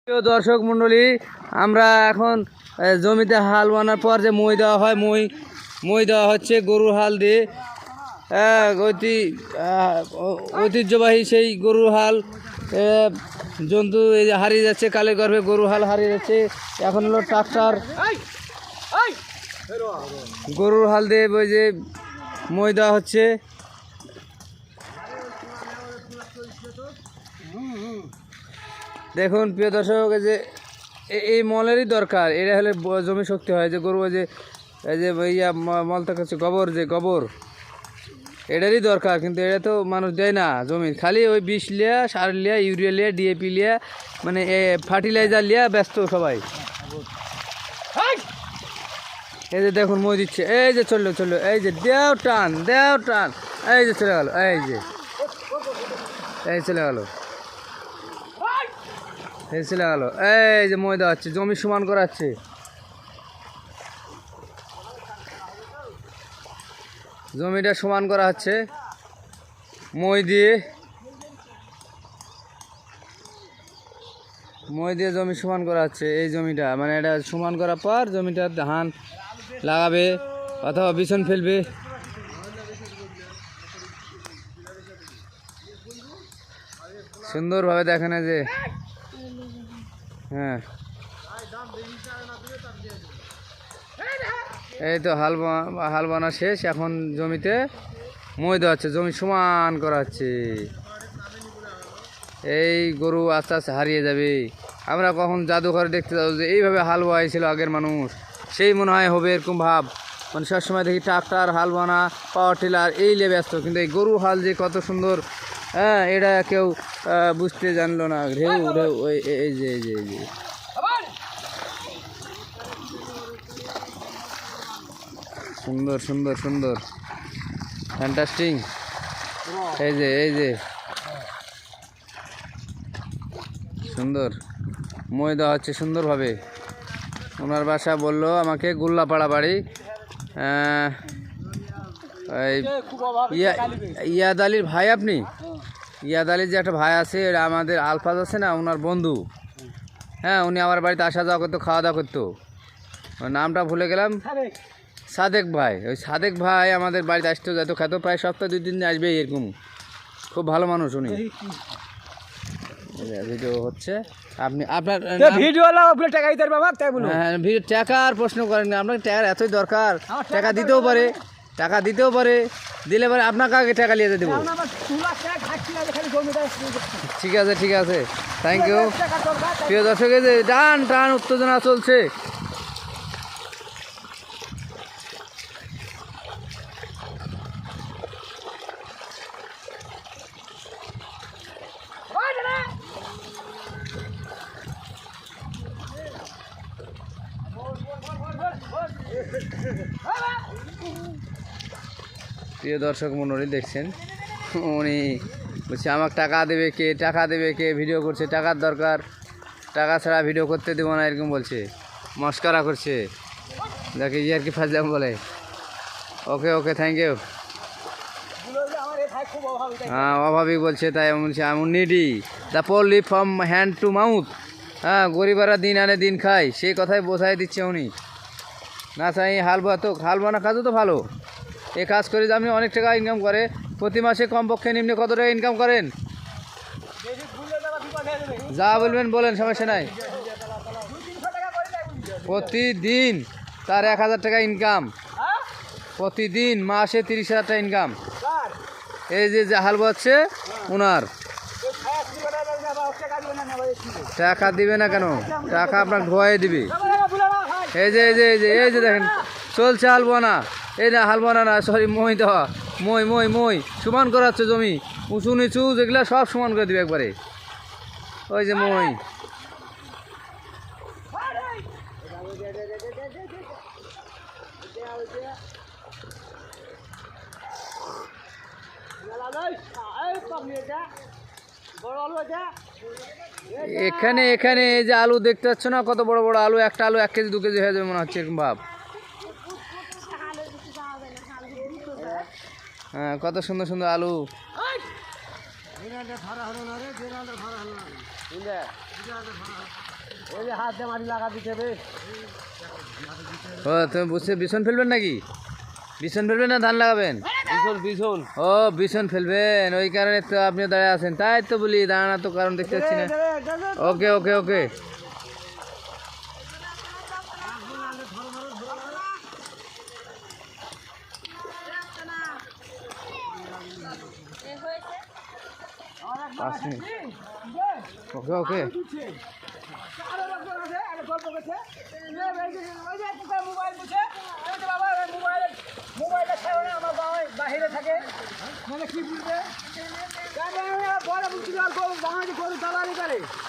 প্রিয় দর্শক মণ্ডলী, আমরা এখন জমিতে হাল বানার পর যে মই দেওয়া হয়, মই দেওয়া হচ্ছে গরুর হাল দিয়ে। ঐতিহ্যবাহী সেই গরুর হাল জন্তু এই যে হারিয়ে যাচ্ছে, কালের গর্ভে গরুর হাল হারিয়ে যাচ্ছে। এখন হলো ট্রাক্টর, গরুর হাল দিয়ে ওই যে মই দেওয়া হচ্ছে। দেখুন প্রিয় দর্শক, এই মলেরই দরকার। এটা হলে জমি শক্তি হয়। যে গরু এই যে ইয়া মলটা হচ্ছে গোবর, যে গোবর এটারই দরকার, কিন্তু এটা তো মানুষ দেয় না জমি। খালি ওই বিষ লিয়া, সার লিয়া, ইউরিয়া লিয়া, ডিএপি লিয়া, মানে ফার্টিলাইজার লিয়া ব্যস্ত সবাই। এই যে দেখুন মই দিচ্ছে, এই যে চললো, এই যে দেও টান, এই যে চলে গেল, এই যে চলে গেল, এই যে মই দেওয়া হচ্ছে, জমি সমান করাচ্ছে। জমিটা সমান করা হচ্ছে মই দিয়ে জমি সমান করা হচ্ছে। এই জমিটা মানে এটা সমান করার পর জমিটা ধান লাগাবে অথবা বিছন ফেলবে। সুন্দরভাবে দেখেন যে, হ্যাঁ এই তো হাল বানা শেষ। এখন জমিতে মই দেওয়া হচ্ছে, জমি সমান করা হচ্ছে। এই গরু আস্তে আস্তে হারিয়ে যাবে। আমরা কখন জাদুঘরে দেখতে যাবো যে এইভাবে হাল বোয়াইছিল আগের মানুষ, সেই মনে হয় হবে এরকম ভাব। মানে সবসময় দেখি ট্রাক্টর, হাল বানা, পাওয়ার টিলার এই নিয়ে ব্যস্ত, কিন্তু এই গরু হাল যে কত সুন্দর, এটা কেউ বুঝতে জানলো না। ঢেউ এই যে সুন্দর ফ্যান্টাস্টিং। এই যে সুন্দর মই দেওয়া হচ্ছে সুন্দরভাবে। ওনার বাসা বললো আমাকে গুল্লাপাড়া বাড়ি। ইয়াদ আলীর ভাই আপনি? ইয়াদ আলীর যে একটা ভাই আছে, এটা আমাদের আলফাজ আছে না, ওনার বন্ধু। হ্যাঁ, উনি আমার বাড়িতে আসা যাওয়া করতো, খাওয়া দাওয়া করতো। নামটা ভুলে গেলাম। সাদেক ভাই। ওই সাদেক ভাই আমাদের বাড়িতে আসতে যেত, খেত প্রায় সপ্তাহে 2 দিন আসবে এরকম। খুব ভালো মানুষ উনি। ভিডিও হচ্ছে, আপনার ভিডিও টাকা দিতে পারবে? হ্যাঁ, টাকার প্রশ্ন করেন না, আপনার টাকার এতই দরকার। টাকা দিতেও পারে, দিলে পরে আপনাকে আগে টাকা নিয়ে দেবো। ঠিক আছে, থ্যাংক ইউ। প্রিয় দর্শক, এই যে টান উত্তেজনা চলছে। প্রিয় দর্শক মণ্ডলী, দেখছেন উনি বলছে আমাকে টাকা দেবে কে, ভিডিও করছে, টাকার দরকার, টাকা ছাড়া ভিডিও করতে দেবো না, এরকম বলছে। মস্কারা করছে, যাকে আর কি ফাজলাম বলে। Okay thank you. হ্যাঁ, অভাবী বলছে, তাই বলছে আমি needy, the poor live from hand to mouth. হ্যাঁ, গরিবারা দিন আনে দিন খায়, সেই কথাই বোঝাই দিচ্ছে উনি। না চাই হাল বানা কাজও তো ভালো। এই কাজ করে যে আপনি অনেক টাকা ইনকাম করে, প্রতি মাসে কমপক্ষে নিম্নে কত টাকা ইনকাম করেন? যা বলেন, সমস্যা নাই। প্রতিদিন তার 1000 টাকা ইনকাম, প্রতিদিন মাসে 30,000 টাকা ইনকাম। এই যে হাল বাচ্ছে ওনার, টাকা দিবে না কেন? টাকা আপনার ধোয়াই দিবে। এই যে দেখেন চলছে হাল বানা। এই না হাল বানা না, সরি, মই দেওয়া, মই সমান করাচ্ছে জমি, উঁচু নিচু যেগুলা সব সমান করে দিবে একবারে। ওই যে মই। এখানে এই যে আলু দেখতে পাচ্ছ না, কত বড় বড় আলু। একটা আলু 1 কেজি 2 কেজি হয়ে যাবে মনে হচ্ছে, এরকম ভাব। হ্যাঁ, কত সুন্দর আলু। ও তুমি বুঝছে বিছন ফেলবেন নাকি? বিছন ফেলবেন না ধান লাগাবেন? ও বিছন ফেলবেন, ওই কারণে তো আপনি দাঁড়িয়ে আছেন। তাই তো বলি দাঁড়ানো তো কারণ দেখতে পাচ্ছি না। ওকে ওকে ওকে। ওকে ওকে।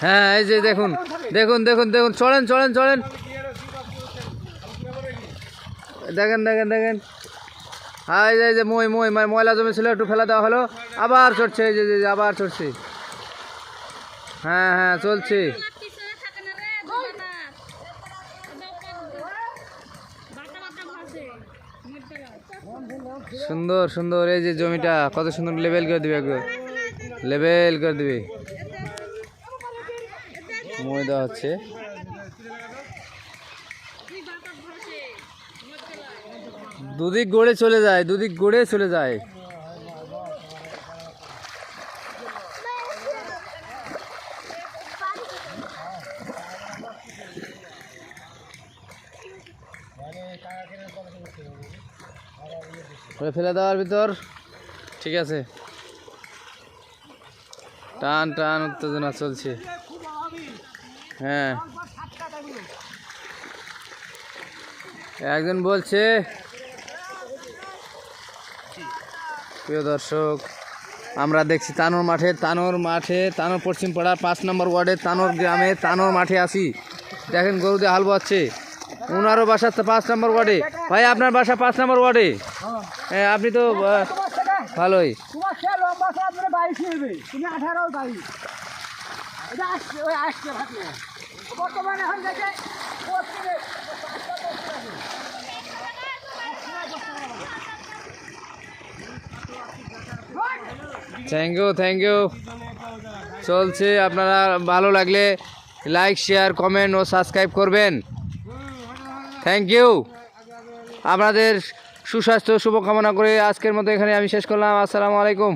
হ্যাঁ এই যে দেখুন দেখুন দেখুন দেখুন, চলেন চলেন চলেন, দেখেন দেখেন দেখেন। হ্যাঁ এই যে মই মই মানে ময়লা জমেছিল, একটু ফেলা দেওয়া হলো, আবার চড়ছে, এই যে আবার চড়ছে। হ্যাঁ হ্যাঁ চলছে। সুন্দর সুন্দর, এই যে জমিটা কত সুন্দর লেবেল করে দিবে, একবার লেবেল করে দিবে। মই দেওয়া হচ্ছে। দুদিক গড়ে চলে যায়, দুদিক গড়ে চলে যায়। ফেলে দেওয়ার ভিতর ঠিক আছে, টান টান উত্তেজনা চলছে। হ্যাঁ একজন বলছে, প্রিয় দর্শক আমরা দেখছি তানোর মাঠে, তানোর পশ্চিম পাড়ার 5 নম্বর ওয়ার্ডে তানোর গ্রামে তানোর মাঠে আসি। দেখেন গরু দিয়ে হাল বাচ্ছে, ওনারও বাসা 5 নম্বর ওয়ার্ডে। ভাই আপনার বাসা 5 নম্বর ওয়ার্ডে? হ্যাঁ আপনি তো ভালোই। Thank you thank you. চলছে, আপনারা ভালো লাগলে লাইক শেয়ার কমেন্ট ও সাবস্ক্রাইব করবেন। Thank you. আপনাদের সুস্বাস্থ্য শুভকামনা করে আজকের মতো এখানে আমি শেষ করলাম। আসসালামু আলাইকুম।